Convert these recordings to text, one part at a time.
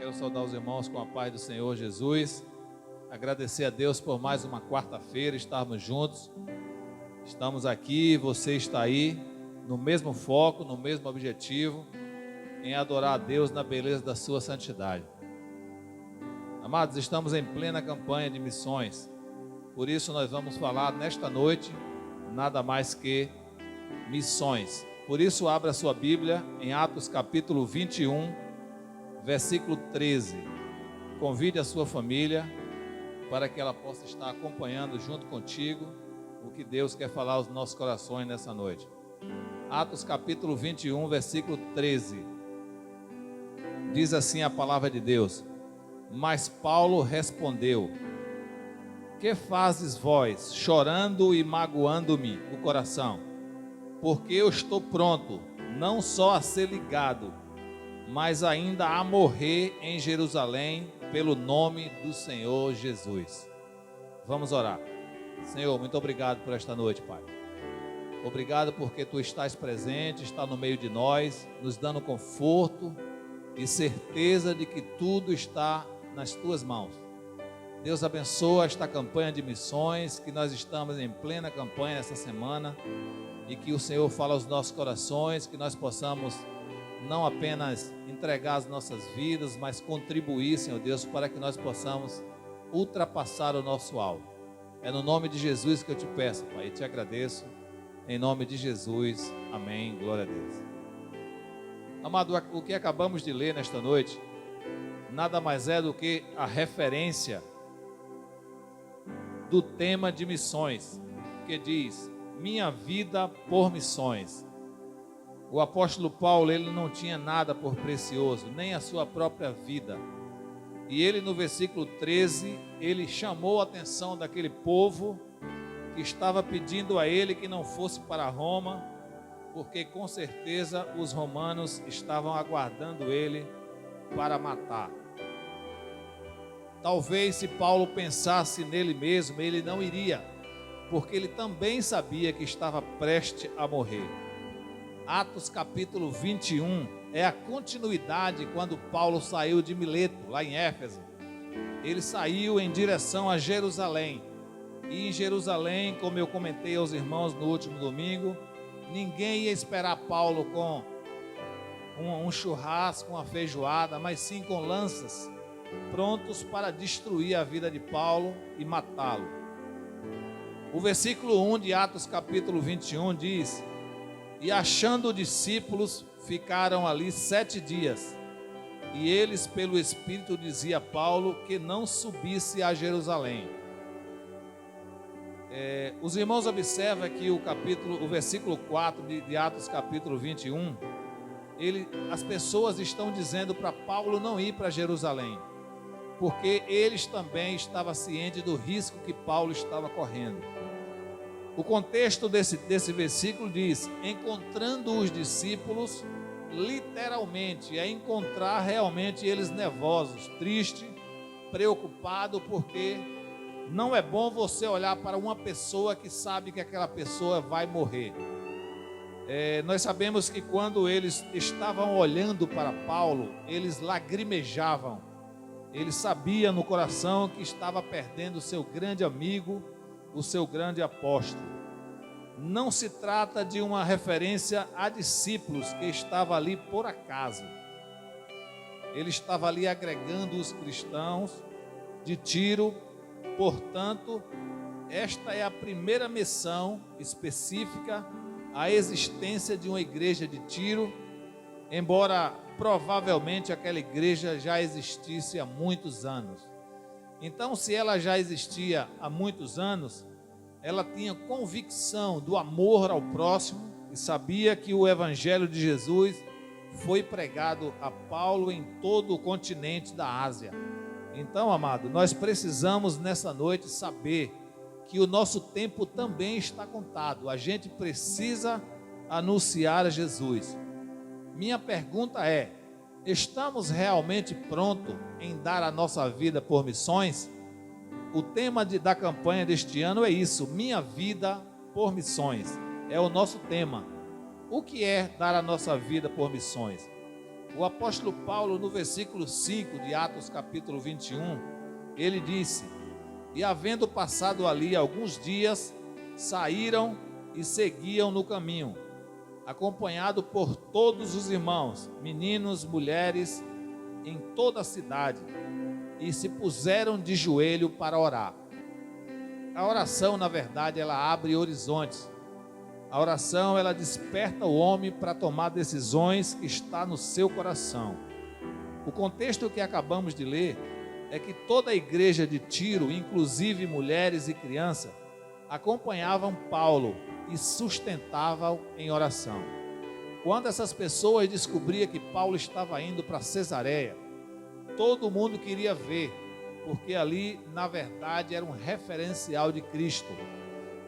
Quero saudar os irmãos com a paz do Senhor Jesus. Agradecer a Deus por mais uma quarta-feira, estarmos juntos. Estamos aqui, você está aí, no mesmo foco, no mesmo objetivo, em adorar a Deus na beleza da sua santidade. Amados, estamos em plena campanha de missões. Por isso nós vamos falar nesta noite, nada mais que missões. Por isso abra a sua Bíblia em Atos capítulo 21, versículo 13. Convide a sua família para que ela possa estar acompanhando junto contigo o que Deus quer falar aos nossos corações nessa noite. Atos capítulo 21, versículo 13. Diz assim a palavra de Deus: Mas Paulo respondeu: Que fazes vós, chorando e magoando-me o coração? Porque eu estou pronto, não só a ser ligado, mas ainda a morrer em Jerusalém, pelo nome do Senhor Jesus. Vamos orar. Senhor, muito obrigado por esta noite, Pai. Obrigado porque Tu estás presente, está no meio de nós, nos dando conforto e certeza de que tudo está nas Tuas mãos. Deus abençoa esta campanha de missões, que nós estamos em plena campanha essa semana, e que o Senhor fale aos nossos corações, que nós possamos não apenas entregar as nossas vidas, mas contribuir, Senhor Deus, para que nós possamos ultrapassar o nosso alvo. É no nome de Jesus que eu te peço, Pai, e te agradeço, em nome de Jesus, amém, glória a Deus. Amado, o que acabamos de ler nesta noite, nada mais é do que a referência do tema de missões, que diz, minha vida por missões. O apóstolo Paulo, ele não tinha nada por precioso, nem a sua própria vida. E ele no versículo 13, ele chamou a atenção daquele povo que estava pedindo a ele que não fosse para Roma, porque com certeza os romanos estavam aguardando ele para matar. Talvez se Paulo pensasse nele mesmo, ele não iria, porque ele também sabia que estava prestes a morrer. Atos capítulo 21 é a continuidade quando Paulo saiu de Mileto, lá em Éfeso. Ele saiu em direção a Jerusalém. E em Jerusalém, como eu comentei aos irmãos no último domingo, ninguém ia esperar Paulo com um churrasco, uma feijoada, mas sim com lanças, prontos para destruir a vida de Paulo e matá-lo. O versículo 1 de Atos capítulo 21 diz: E achando discípulos, ficaram ali 7 dias. E eles, pelo Espírito, dizia a Paulo que não subisse a Jerusalém. Os irmãos observam que o versículo 4 de Atos capítulo 21, as pessoas estão dizendo para Paulo não ir para Jerusalém, porque eles também estavam cientes do risco que Paulo estava correndo. O contexto desse versículo diz, encontrando os discípulos, literalmente, é encontrar realmente eles nervosos, tristes, preocupados, porque não é bom você olhar para uma pessoa que sabe que aquela pessoa vai morrer. Nós sabemos que quando eles estavam olhando para Paulo, eles lagrimejavam, eles sabiam no coração que estava perdendo o seu grande amigo, o seu grande apóstolo. Não se trata de uma referência a discípulos que estava ali por acaso. Ele estava ali agregando os cristãos de Tiro. Portanto, esta é a primeira menção específica à existência de uma igreja de Tiro, embora provavelmente aquela igreja já existisse há muitos anos. Então, se ela já existia há muitos anos, ela tinha convicção do amor ao próximo e sabia que o evangelho de Jesus foi pregado a Paulo em todo o continente da Ásia. Então, amado, nós precisamos nessa noite saber que o nosso tempo também está contado. A gente precisa anunciar a Jesus. Minha pergunta é: estamos realmente prontos em dar a nossa vida por missões? O tema da campanha deste ano é isso, minha vida por missões. É o nosso tema. O que é dar a nossa vida por missões? O apóstolo Paulo, no versículo 5 de Atos capítulo 21, ele disse: e havendo passado ali alguns dias, saíram e seguiam no caminho, acompanhado por todos os irmãos, meninos, mulheres, em toda a cidade, e se puseram de joelho para orar. A oração, na verdade, ela abre horizontes. A oração, ela desperta o homem para tomar decisões que está no seu coração. O contexto que acabamos de ler é que toda a igreja de Tiro, inclusive mulheres e crianças, acompanhavam Paulo e sustentavam em oração. Quando essas pessoas descobriam que Paulo estava indo para Cesareia, todo mundo queria ver, porque ali, na verdade, era um referencial de Cristo.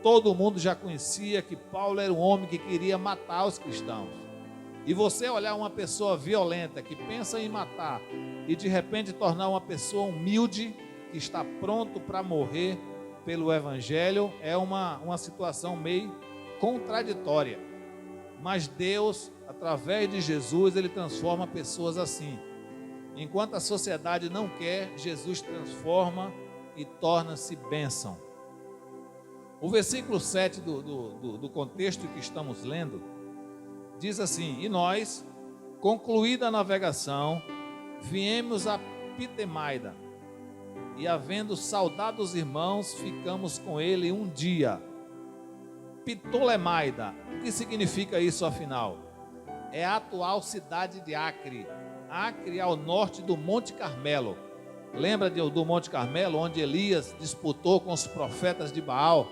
Todo mundo já conhecia que Paulo era um homem que queria matar os cristãos. E você olhar uma pessoa violenta, que pensa em matar, e de repente tornar uma pessoa humilde, que está pronto para morrer pelo Evangelho, é uma situação meio contraditória. Mas Deus, através de Jesus, Ele transforma pessoas assim. Enquanto a sociedade não quer, Jesus transforma e torna-se bênção. O versículo 7 do contexto que estamos lendo, diz assim: e nós, concluída a navegação, viemos a Pitemaida, e havendo saudado os irmãos, ficamos com ele um dia. Ptolemaida, o que significa isso afinal? É a atual cidade de Acre. Acre ao norte do Monte Carmelo. Lembra do Monte Carmelo, onde Elias disputou com os profetas de Baal?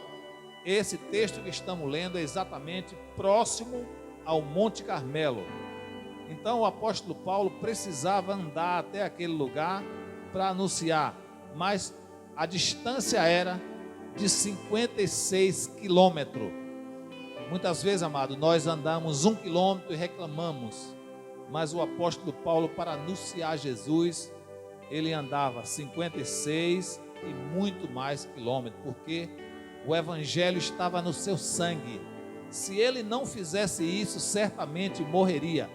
Esse texto que estamos lendo é exatamente próximo ao Monte Carmelo. Então o apóstolo Paulo precisava andar até aquele lugar para anunciar, mas a distância era de 56 quilômetros. Muitas vezes, amado, nós andamos 1 quilômetro e reclamamos, mas o apóstolo Paulo, para anunciar Jesus, ele andava 56 e muito mais quilômetros, porque o evangelho estava no seu sangue. Se ele não fizesse isso, certamente morreria.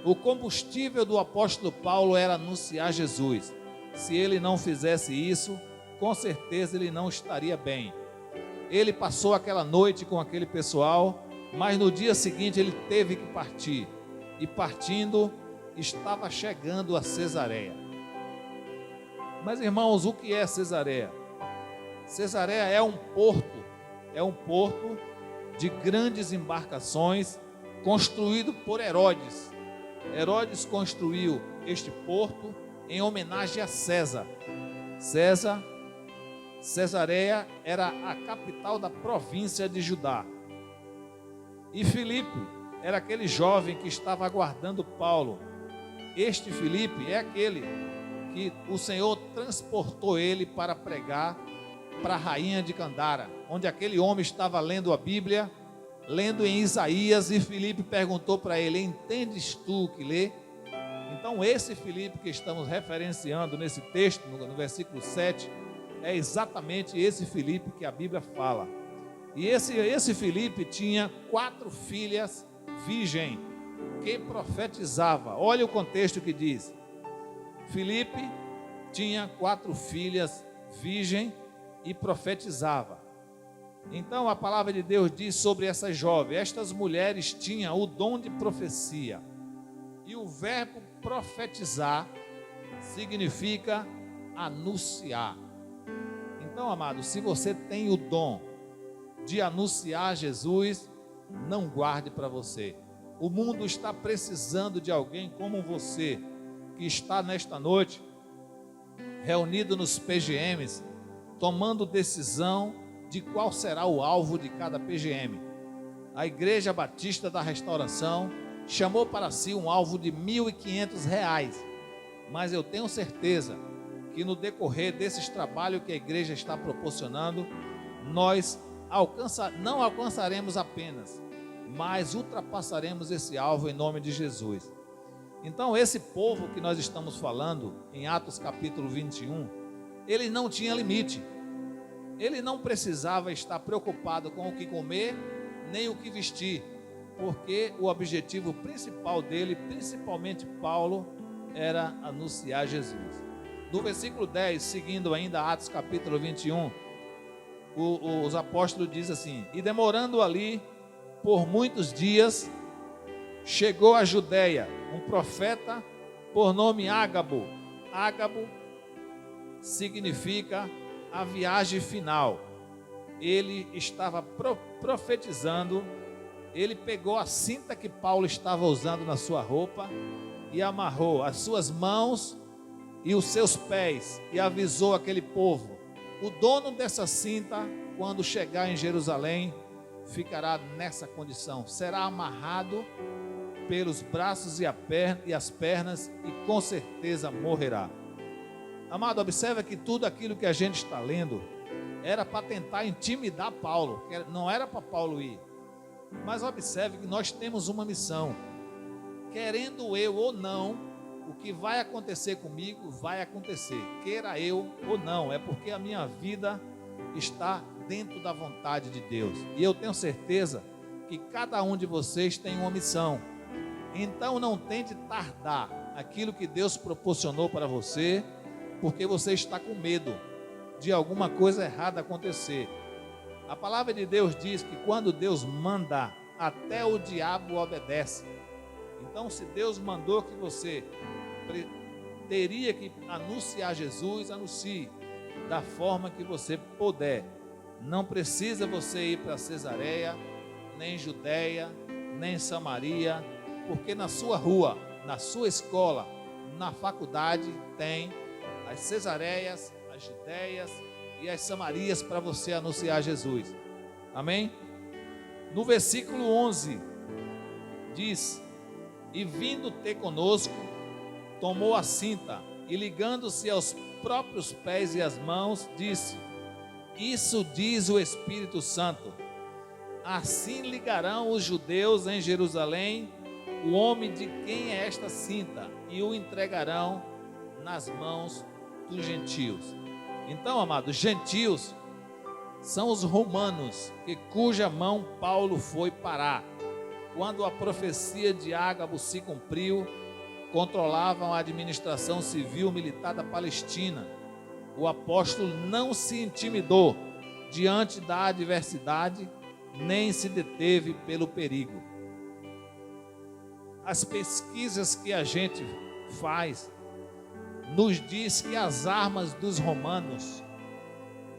O combustível do apóstolo Paulo era anunciar Jesus. Se ele não fizesse isso, com certeza ele não estaria bem. Ele passou aquela noite com aquele pessoal, mas no dia seguinte ele teve que partir. E partindo, estava chegando a Cesareia. Mas irmãos, o que é Cesareia? Cesareia é um porto de grandes embarcações construído por Herodes. Herodes construiu este porto em homenagem a César. Cesareia era a capital da província de Judá. E Filipe era aquele jovem que estava aguardando Paulo. Este Filipe é aquele que o Senhor transportou ele para pregar para a rainha de Candara, onde aquele homem estava lendo a Bíblia, lendo em Isaías, e Filipe perguntou para ele: entendes tu o que lê? Então esse Filipe que estamos referenciando nesse texto, no versículo 7, é exatamente esse Filipe que a Bíblia fala. E esse Filipe tinha 4 filhas virgem que profetizava. Olha o contexto que diz: Filipe tinha 4 filhas virgem e profetizava. Então a palavra de Deus diz sobre essas jovens: estas mulheres tinham o dom de profecia. E o verbo profetizar significa anunciar. Então, amado, se você tem o dom de anunciar Jesus, não guarde para você. O mundo está precisando de alguém como você, que está nesta noite reunido nos PGMs, tomando decisão de qual será o alvo de cada PGM. A Igreja Batista da Restauração chamou para si um alvo de R$ 1.500, mas eu tenho certeza que no decorrer desses trabalhos que a igreja está proporcionando, nós não alcançaremos apenas, mas ultrapassaremos esse alvo em nome de Jesus. Então esse povo que nós estamos falando em Atos capítulo 21, ele não tinha limite. Ele não precisava estar preocupado com o que comer, nem o que vestir. porque o objetivo principal dele, principalmente Paulo, era anunciar Jesus. No versículo 10, seguindo ainda Atos capítulo 21, os apóstolos dizem assim: e demorando ali por muitos dias, chegou à Judeia um profeta por nome Ágabo. Ágabo significa a viagem final. Ele estava profetizando. Ele pegou a cinta que Paulo estava usando na sua roupa e amarrou as suas mãos e os seus pés e avisou aquele povo: o dono dessa cinta, quando chegar em Jerusalém, ficará nessa condição, será amarrado pelos braços e as pernas e com certeza morrerá. Amado, observa que tudo aquilo que a gente está lendo era para tentar intimidar Paulo, não era para Paulo ir. Mas observe que nós temos uma missão. Querendo eu ou não, o que vai acontecer comigo vai acontecer, queira eu ou não, é porque a minha vida está dentro da vontade de Deus. E eu tenho certeza que cada um de vocês tem uma missão. Então não tente tardar aquilo que Deus proporcionou para você, porque você está com medo de alguma coisa errada acontecer. A palavra de Deus diz que quando Deus manda, até o diabo obedece. Então, se Deus mandou que você teria que anunciar Jesus, anuncie da forma que você puder. Não precisa você ir para Cesareia, nem Judeia, nem Samaria, porque na sua rua, na sua escola, na faculdade tem as Cesareias, as Judeias e as Samarias para você anunciar Jesus. Amém? No versículo 11 diz: e vindo ter conosco, tomou a cinta e ligando-se aos próprios pés e as mãos, disse: isso diz o Espírito Santo, assim ligarão os judeus em Jerusalém o homem de quem é esta cinta e o entregarão nas mãos dos gentios. Então, amados, gentios são os romanos, cuja mão Paulo foi parar. Quando a profecia de Ágabo se cumpriu, controlavam a administração civil militar da Palestina. O apóstolo não se intimidou diante da adversidade, nem se deteve pelo perigo. As pesquisas que a gente faz nos diz que as armas dos romanos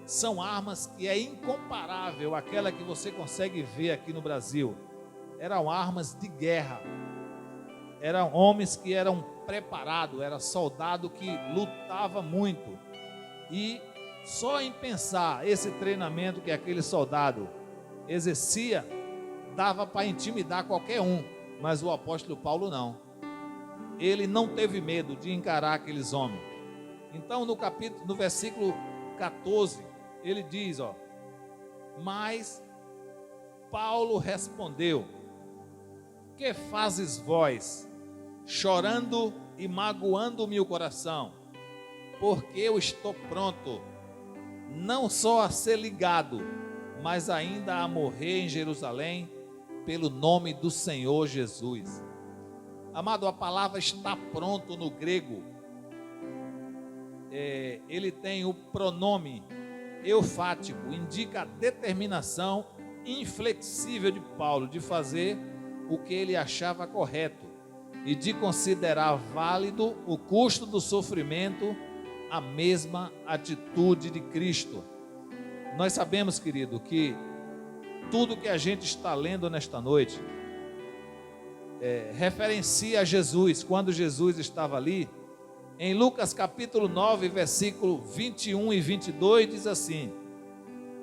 são armas que é incomparável àquela que você consegue ver aqui no Brasil. Eram armas de guerra, eram homens que eram preparados, era soldado que lutava muito. E só em pensar esse treinamento que aquele soldado exercia, dava para intimidar qualquer um. Mas o apóstolo Paulo não. Ele não teve medo de encarar aqueles homens. Então no versículo 14, ele diz, mas Paulo respondeu: que fazes vós, chorando e magoando-me o coração? Porque eu estou pronto, não só a ser ligado, mas ainda a morrer em Jerusalém, pelo nome do Senhor Jesus. Amado, a palavra está pronto no grego, ele tem o pronome eufático, indica a determinação inflexível de Paulo de fazer o que ele achava correto e de considerar válido o custo do sofrimento, a mesma atitude de Cristo. Nós sabemos, querido, que tudo que a gente está lendo nesta noite referencia a Jesus. Quando Jesus estava ali, em Lucas capítulo 9, versículo 21 e 22, diz assim: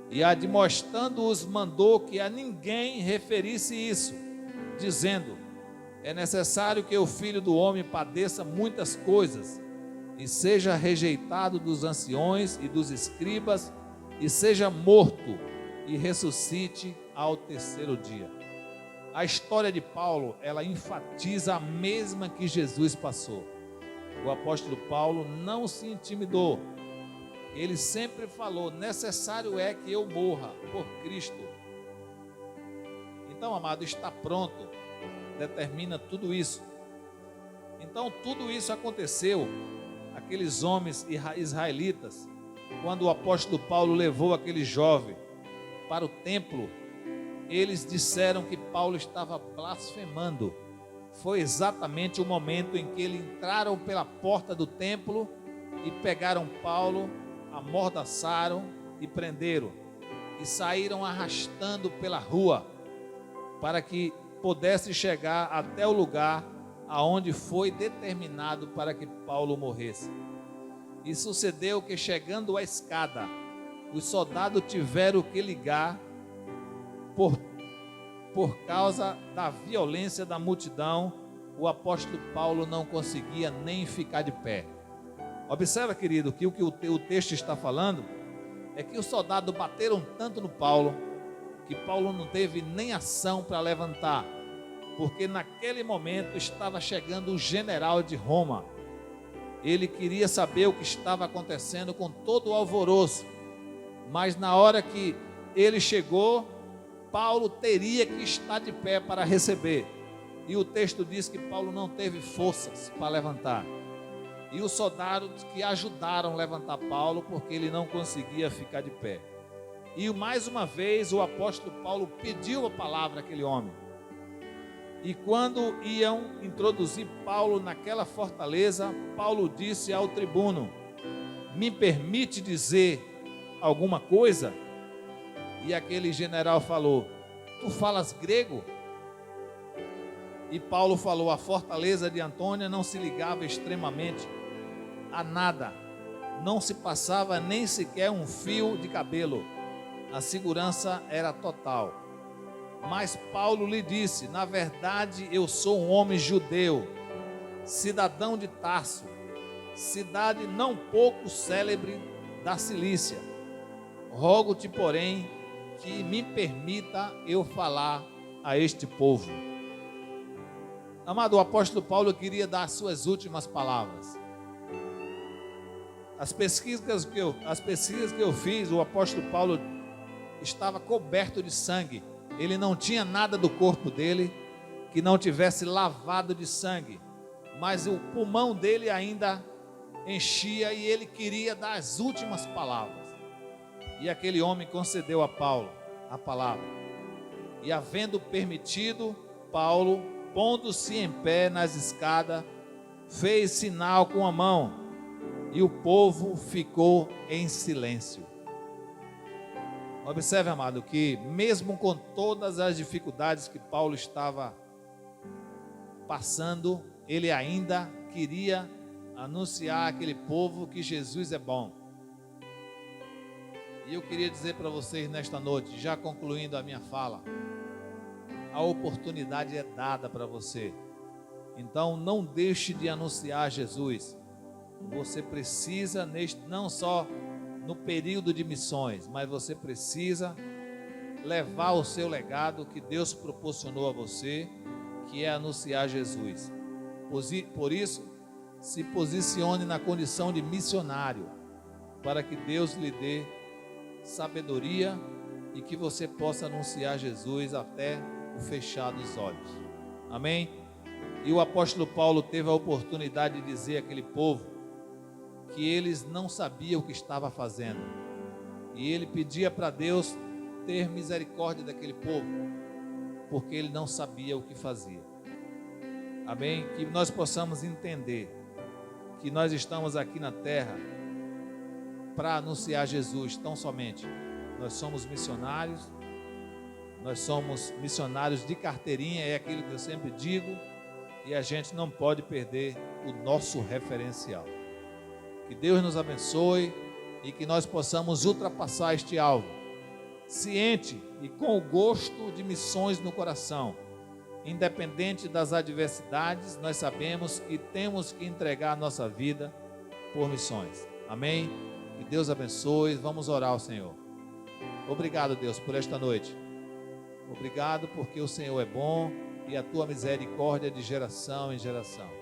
e admoestando-os mandou que a ninguém referisse isso, dizendo: é necessário que o Filho do Homem padeça muitas coisas, e seja rejeitado dos anciões e dos escribas, e seja morto, e ressuscite ao terceiro dia. A história de Paulo, ela enfatiza a mesma que Jesus passou. O apóstolo Paulo não se intimidou. Ele sempre falou: necessário é que eu morra por Cristo. Então, amado, está pronto determina tudo isso. Então, tudo isso aconteceu, aqueles homens israelitas, quando o apóstolo Paulo levou aquele jovem para o templo, eles disseram que Paulo estava blasfemando. Foi exatamente o momento em que eles entraram pela porta do templo e pegaram Paulo, amordaçaram e prenderam, e saíram arrastando pela rua, para que pudesse chegar até o lugar aonde foi determinado para que Paulo morresse. E sucedeu que, chegando à escada, os soldados tiveram que ligar por causa da violência da multidão. O apóstolo Paulo não conseguia nem ficar de pé. Observa, querido, que o que o texto está falando é que os soldados bateram tanto no Paulo, que Paulo não teve nem ação para levantar, porque naquele momento estava chegando o general de Roma. Ele queria saber o que estava acontecendo com todo o alvoroço, mas na hora que ele chegou, Paulo teria que estar de pé para receber, e o texto diz que Paulo não teve forças para levantar, e os soldados que ajudaram a levantar Paulo, porque ele não conseguia ficar de pé. E mais uma vez o apóstolo Paulo pediu a palavra àquele homem. E quando iam introduzir Paulo naquela fortaleza, Paulo disse ao tribuno: me permite dizer alguma coisa? E aquele general falou: tu falas grego? E Paulo falou: a fortaleza de Antônia não se ligava extremamente a nada, não se passava nem sequer um fio de cabelo. A segurança era total. Mas Paulo lhe disse: na verdade eu sou um homem judeu, cidadão de Tarso, cidade não pouco célebre da Cilícia. Rogo-te, porém, que me permita eu falar a este povo. Amado, o apóstolo Paulo queria dar as suas últimas palavras. As pesquisas que eu fiz, o apóstolo Paulo estava coberto de sangue. Ele não tinha nada do corpo dele que não tivesse lavado de sangue, mas o pulmão dele ainda enchia e ele queria dar as últimas palavras. E aquele homem concedeu a Paulo a palavra. E havendo permitido, Paulo, pondo-se em pé nas escadas, fez sinal com a mão, e o povo ficou em silêncio. Observe, amado, que mesmo com todas as dificuldades que Paulo estava passando, ele ainda queria anunciar àquele povo que Jesus é bom. E eu queria dizer para vocês nesta noite, já concluindo a minha fala, a oportunidade é dada para você. Então não deixe de anunciar Jesus. Você precisa, não só no período de missões, mas você precisa levar o seu legado que Deus proporcionou a você, que é anunciar Jesus. Por isso, se posicione na condição de missionário, para que Deus lhe dê sabedoria e que você possa anunciar Jesus até o fechar dos olhos. Amém? E o apóstolo Paulo teve a oportunidade de dizer àquele povo que eles não sabiam o que estava fazendo, e ele pedia para Deus ter misericórdia daquele povo, porque ele não sabia o que fazia. Amém? Que nós possamos entender que nós estamos aqui na terra para anunciar Jesus tão somente. Nós somos missionários de carteirinha, é aquilo que eu sempre digo, e a gente não pode perder o nosso referencial. Que Deus nos abençoe e que nós possamos ultrapassar este alvo, ciente e com o gosto de missões no coração. Independente das adversidades, nós sabemos que temos que entregar a nossa vida por missões. Amém? Que Deus abençoe. Vamos orar ao Senhor. Obrigado, Deus, por esta noite. Obrigado porque o Senhor é bom e a tua misericórdia é de geração em geração.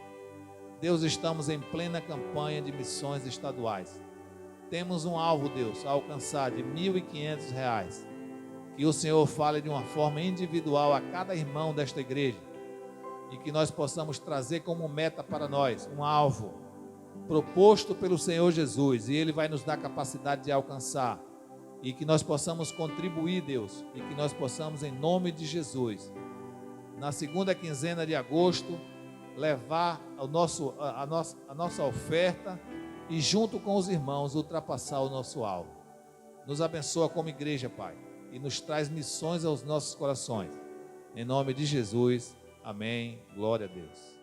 Deus, estamos em plena campanha de missões estaduais. Temos um alvo, Deus, a alcançar de R$ 1.500. que o Senhor fale de uma forma individual a cada irmão desta igreja, e que nós possamos trazer como meta para nós um alvo proposto pelo Senhor Jesus, e Ele vai nos dar capacidade de alcançar, e que nós possamos contribuir, Deus, e que nós possamos, em nome de Jesus, na segunda quinzena de agosto, levar a nossa oferta e junto com os irmãos ultrapassar o nosso alvo. Nos abençoa como igreja, Pai, e nos traz missões aos nossos corações. Em nome de Jesus, amém. Glória a Deus.